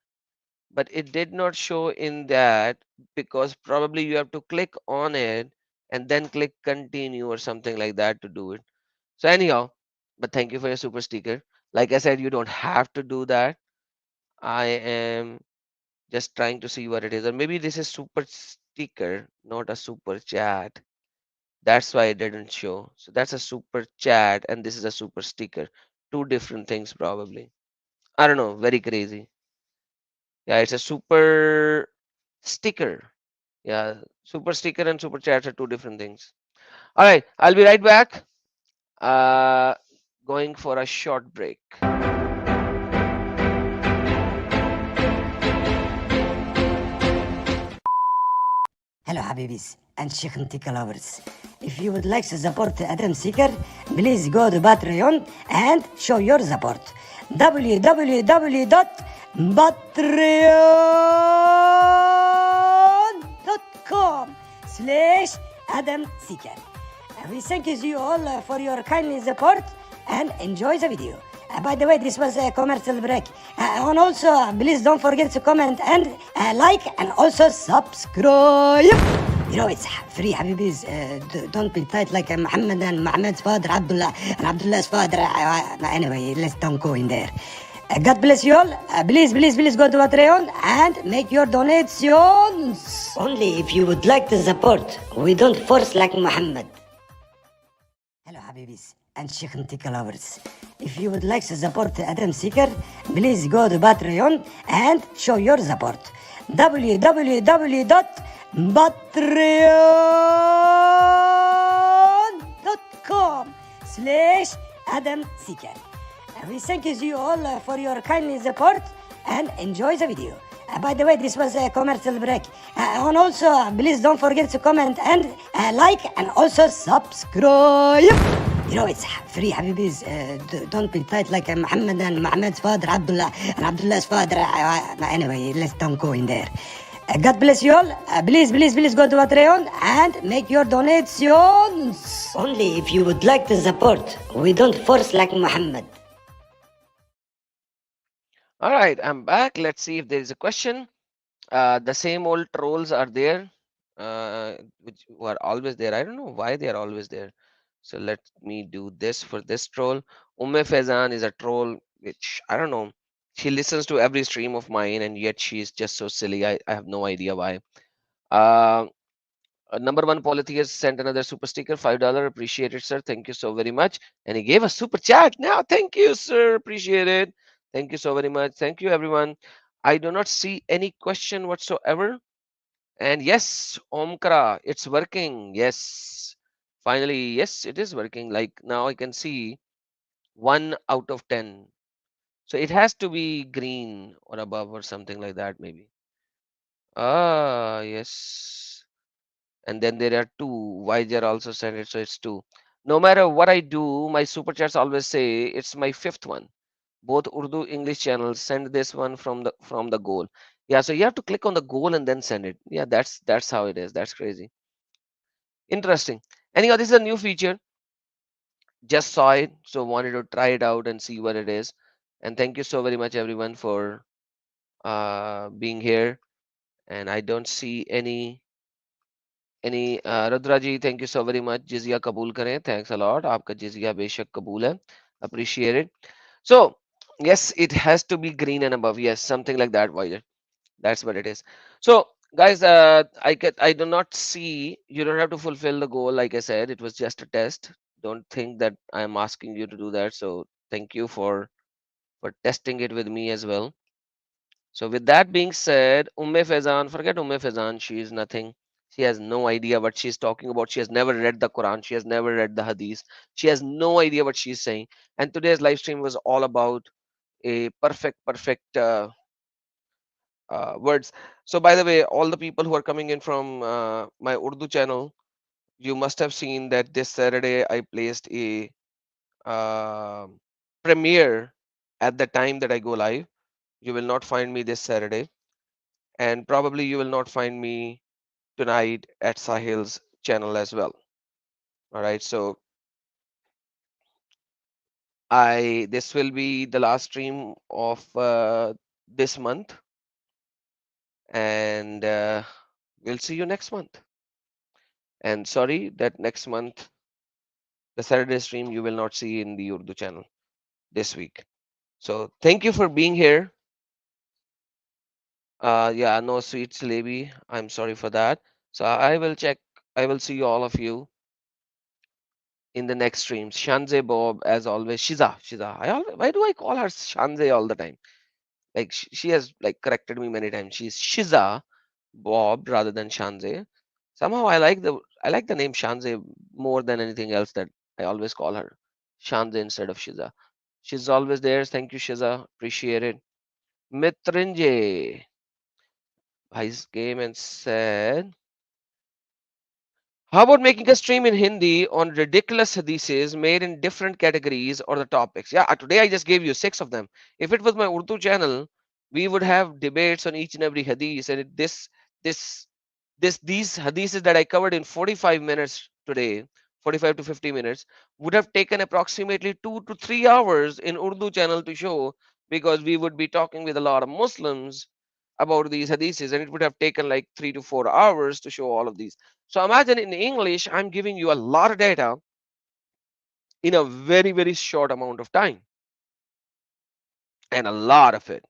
Speaker 2: but it did not show in that because probably you have to click on it and then click continue or something like that to do it. So anyhow, but thank you for your super sticker. Like I said, you don't have to do that. I am just trying to see what it is. Or maybe this is super sticker, not a super chat. That's why it didn't show. So that's a super chat and this is a super sticker. Two different things probably. I don't know. Very crazy. Yeah, it's a super sticker. Yeah, super sticker and super chats are two different things. All right, I'll be right back. Uh, Going for a short break.
Speaker 1: Hello Habibis and Sheikh lovers. If you would like to support Adam Seeker, please go to Patreon and show your support. www.patreon.com/Adam Seeker. We thank you all for your kindly support and enjoy the video. By the way, this was a commercial break. And also, please don't forget to comment and like and also subscribe. You know, it's free, Habibis. Don't be tight like Muhammad and Muhammad's father, Abdullah, and Abdullah's father. Anyway, let's don't go in there. God bless you all. Please go to Patreon and make your donations. Only if you would like to support. We don't force like Muhammad. Hello Habibis and Sheikh lovers. If you would like to support Adam Seeker, please go to Patreon and show your support. www.patreon.com/Adam Seeker. We thank you all for your kindly support and enjoy the video. By the way, this was a commercial break. And also, please don't forget to comment and like and also subscribe. You know, it's free, Habibis. Don't be tight like Muhammad and Muhammad's father, Abdullah, and Abdullah's father. Anyway, let's don't go in there. God bless you all. Please go to Patreon and make your donations. Only if you would like to support. We don't force like Muhammad.
Speaker 2: All right, I'm back. Let's see if there is a question. The same old trolls are there, which who are always there. I don't know why they are always there. So let me do this for this troll. Faizan is a troll, which I don't know. She listens to every stream of mine, and yet she's just so silly. I have no idea why. Uh, Number one polytheist sent another super sticker, $5. Appreciate it, sir. Thank you so very much. And he gave a super chat now. Thank you, sir. Appreciate it. Thank you so very much. Thank you, everyone. I do not see any question whatsoever. And yes, Omkara, it's working. Yes. Finally, yes, it is working. Like now I can see 1 out of 10. So it has to be green or above or something like that, maybe. Ah, yes. And then there are two. Wiger also sent it, so it's two. No matter what I do, my super chats always say it's my fifth one. Both Urdu English channels send this one from the goal. Yeah, so you have to click on the goal and then send it. Yeah, that's how it is. That's crazy. Interesting. Anyhow, this is a new feature. Just saw it, so wanted to try it out and see what it is. And thank you so very much, everyone, for being here. And I don't see any Rudra ji, thank you so very much. Jizya kabul kare. Thanks a lot. Aapka jizya beshak kabul hai. Appreciate it. So yes, it has to be green and above. Yes, something like that, Wider. That's what it is. So Guys, I do not see. You don't have to fulfill the goal. Like I said, it was just a test. Don't think that I am asking you to do that. So thank you for testing it with me as well. So with that being said, Umme Faizan, forget Umme Faizan. She is nothing. She has no idea what she's talking about. She has never read the Quran. She has never read the Hadith. She has no idea what she's saying. And today's live stream was all about a perfect words. So by the way, all the people who are coming in from my Urdu channel, you must have seen that this Saturday I placed a uh, premiere at the time that I go live. You will not find me this Saturday, and probably you will not find me tonight at Sahil's channel as well. All right, so this will be the last stream of this month, and we'll see you next month. And sorry that next month the Saturday stream you will not see in the Urdu channel this week. So thank you for being here. Yeah, no sweet jalebi. I'm sorry for that. So I will check. I will see all of you in the next streams. Shanze Bob, as always. Shiza. Why do I call her Shanze all the time? Like she has like corrected me many times. She's Shiza Bob rather than Shanze. Somehow I like the name Shanze more than anything else that I always call her Shanze instead of Shiza. She's always there. Thank you, Shiza. Appreciate it. Mitrinje. I came and said, how about making a stream in Hindi on ridiculous hadiths made in different categories or the topics? Yeah, today I just gave you 6 of them. If it was my Urdu channel, we would have debates on each and every hadith. And this, these hadiths that I covered in 45 minutes today, 45 to 50 minutes, would have taken approximately 2 to 3 hours in Urdu channel to show, because we would be talking with a lot of Muslims about these hadiths, and it would have taken like 3 to 4 hours to show all of these. So imagine in English, I'm giving you a lot of data in a very short amount of time, and a lot of it.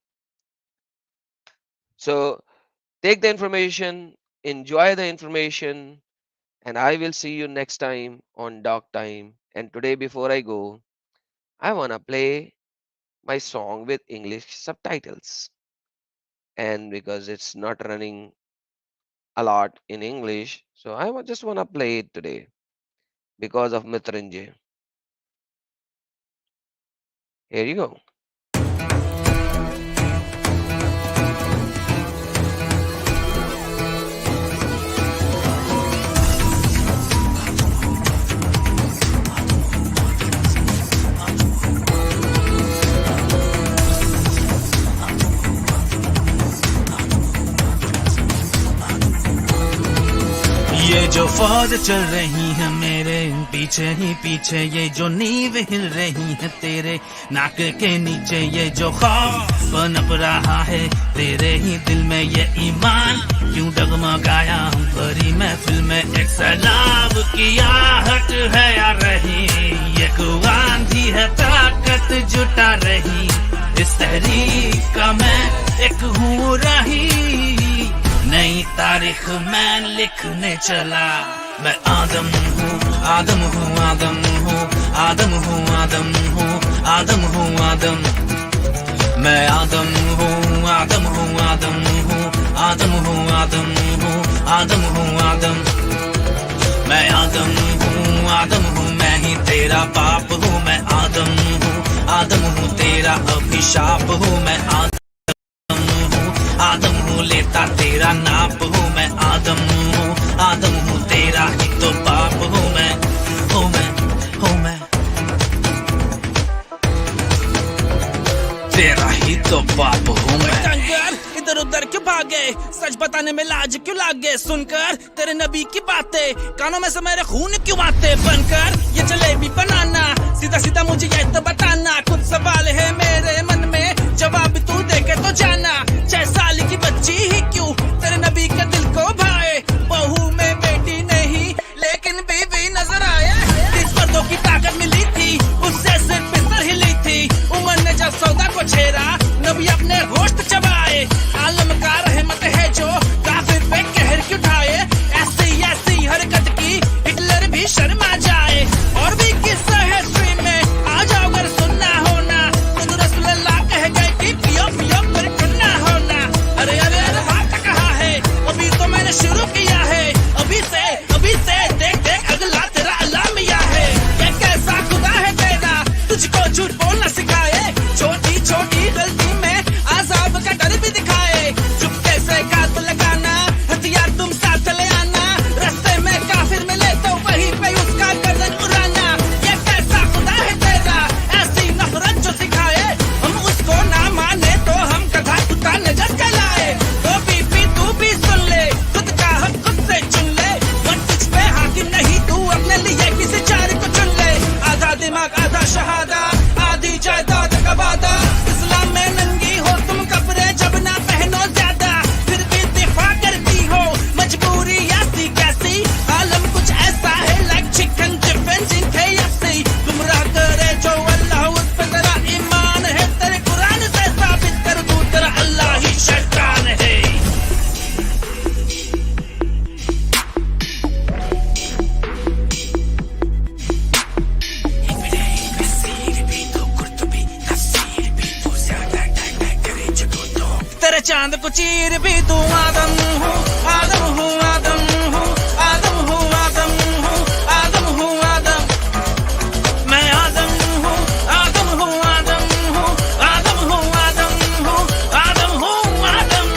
Speaker 2: So take the information, enjoy the information, and I will see you next time on Dog Time. And today, before I go, I want to play my song with English subtitles. And because it's not running a lot in English, so I just want to play it today because of Mitranjay. Here you go.
Speaker 5: ये जो फौज चल रही है मेरे पीछे ही पीछे, ये जो नींव हिल रही है तेरे नाक के नीचे, ये जो खौफ नप रहा है तेरे ही दिल में, ये ईमान क्यों डगमगाया भरी महफिल में, एक सैलाब की आहट है या रही, ये आंधी है ताकत जुटा रही, इस तहरीक का मैं एक हूँ राही, नई तारीख मैं लिखने चला, मैं आदम हूँ आदम हूँ आदम हूँ आदम हूँ आदम हूँ आदम हूँ आदम, मैं आदम हूँ आदम हूँ आदम हूँ आदम हूँ आदम हूँ आदम हूँ आदम, मैं आदम हूँ मैं ही तेरा बाप हूँ, मैं आदम हूँ तेरा अभिशाप हूँ, मैं आदम हूँ लेता तेरा नाप हूँ, मैं आदम हूँ तेरा ही तो बाप हूँ, मैं तेरा ही तो बाप हूँ मैं। इधर उधर क्यों भागे, सच बताने में लाज क्यों लागे, सुनकर तेरे नबी की बातें कानों में से मेरे खून क्यों आते, बनकर ये जलेबी बनाना सीधा सीधा मुझे ये तो बताना, कुछ सवाल है मेरे मन में जवाब तू देके तो जाना, 6 साल की बच्ची ही क्यों तेरे नबी के दिल को भाए, बहू में बेटी नहीं लेकिन बीवी नजर आए, 30 मर्दों की ताकत मिली थी उससे सिर्फ बिस्तर हिली थी, उमर ने जब सौदा को छेड़ा नबी अपने गोश्त चबाए, आलम का रहमत है जो काफिर पे चीर भी तू आदम हूँ, आदम हूँ, आदम हूँ, आदम हूँ, आदम हूँ, आदम हूँ, आदम। मैं आदम हूँ, आदम हूँ, आदम हूँ, आदम हूँ, आदम हूँ, आदम हूँ, आदम।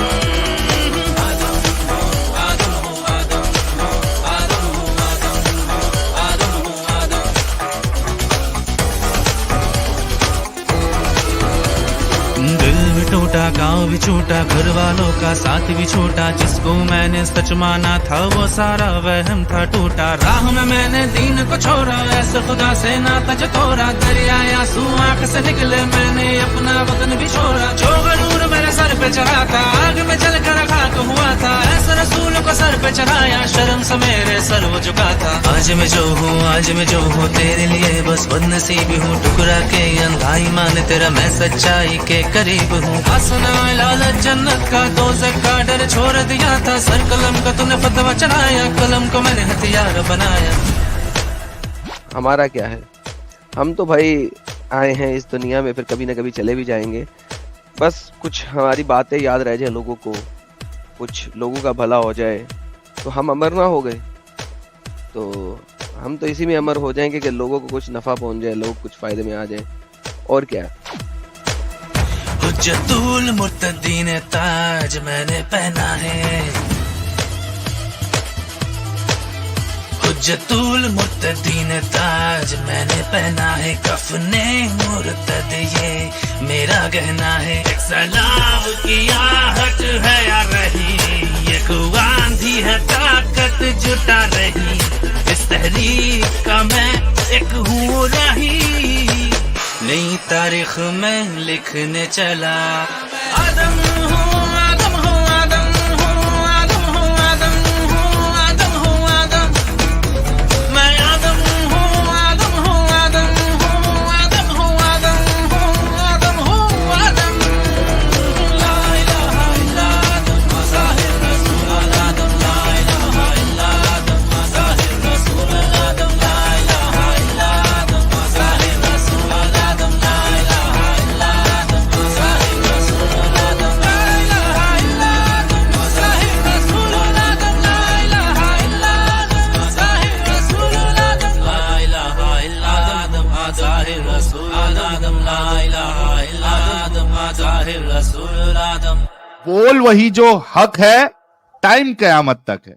Speaker 5: दिल भी टूटा, गाँव भी छूटा, घर वालों का साथ भी छूटा, जिसको मैंने सच माना था वो सारा वहम था टूटा। राह में मैंने दीन को छोड़ा, ऐसे खुदा से नाता जो तोड़ा, दरिया आंसू आंख से निकले, मैंने अपना वतन भी छोड़ा। जो गरूर मेरे सर पे चढ़ा था, आग में जल कर खाक हुआ था, ऐसे रसूल को सर पे चढ़ाया, शर्म से मेरे सर वो झुका था। आज मैं जो हूँ, आज मैं जो हूँ, तेरे लिए बस बदनसीब हूँ, टुकड़ा के अंधा ईमान तेरा, मैं सच्चाई के करीब हूँ। आसना लालच जन्नत का, दोज़ख का डर छोड़ दिया था, सर कलम का तूने फतवा चढ़ाया, कलम को मैंने हथियार बनाया।
Speaker 2: हमारा क्या है, हम तो भाई आए हैं इस दुनिया में, फिर कभी ना कभी चले भी जाएंगे। बस कुछ हमारी बातें याद रह जाए लोगों को, कुछ लोगों का भला हो जाए, तो हम अमर ना हो गए। तो हम तो इसी में अमर हो जाएंगे कि लोगों को कुछ नफा पहुंच जाए, लोग कुछ फायदे में आ जाए, और क्या।
Speaker 5: हुज्जतुल मुर्तदीन ताज मैंने पहना है, हुज्जतुल मुर्तदीन ताज मैंने पहना है, कफने मुर्तद ये मेरा गहना है। एक सलाब की आहट है आ रही, एक आंधी है ताकत जुटा रही, इस तहरीक का मैं एक हूँ राही, नई तारीख में लिखने चला। आदम हूँ, आदम हूँ, आदम हूँ, आदम हूँ, आदम हूँ, आदम हूँ, आदम। मैं आदम हूँ, आदम हूँ, आदम हूँ, आदम हूँ, आदम हूँ, आदम हूँ, आदम। ला इलाहा इल्ला आदम, ज़ाहिर रसूल आदम, ला इलाहा इल्ला आदम, ज़ाहिर रसूल आदम, ला इलाहा इल्ला आदम, ज़ाहिर रसूल आदम, ला इलाहा इल्ला आदम, ज़ाहिर रसूल आदम, ला इलाहा इल्ला आदम, ज़ाहिर रसूल आदम, ला इलाहा इल्ला आदम, ज़ाहिर रसूल आदम, ला इलाहा इल्ला आदम, ज़ाहिर रसूल आदम, ला इलाहा इल्ला आदम, ज़ाहिर रसूल आदम।
Speaker 6: बोल वही जो हक है, टाइम कयामत तक है।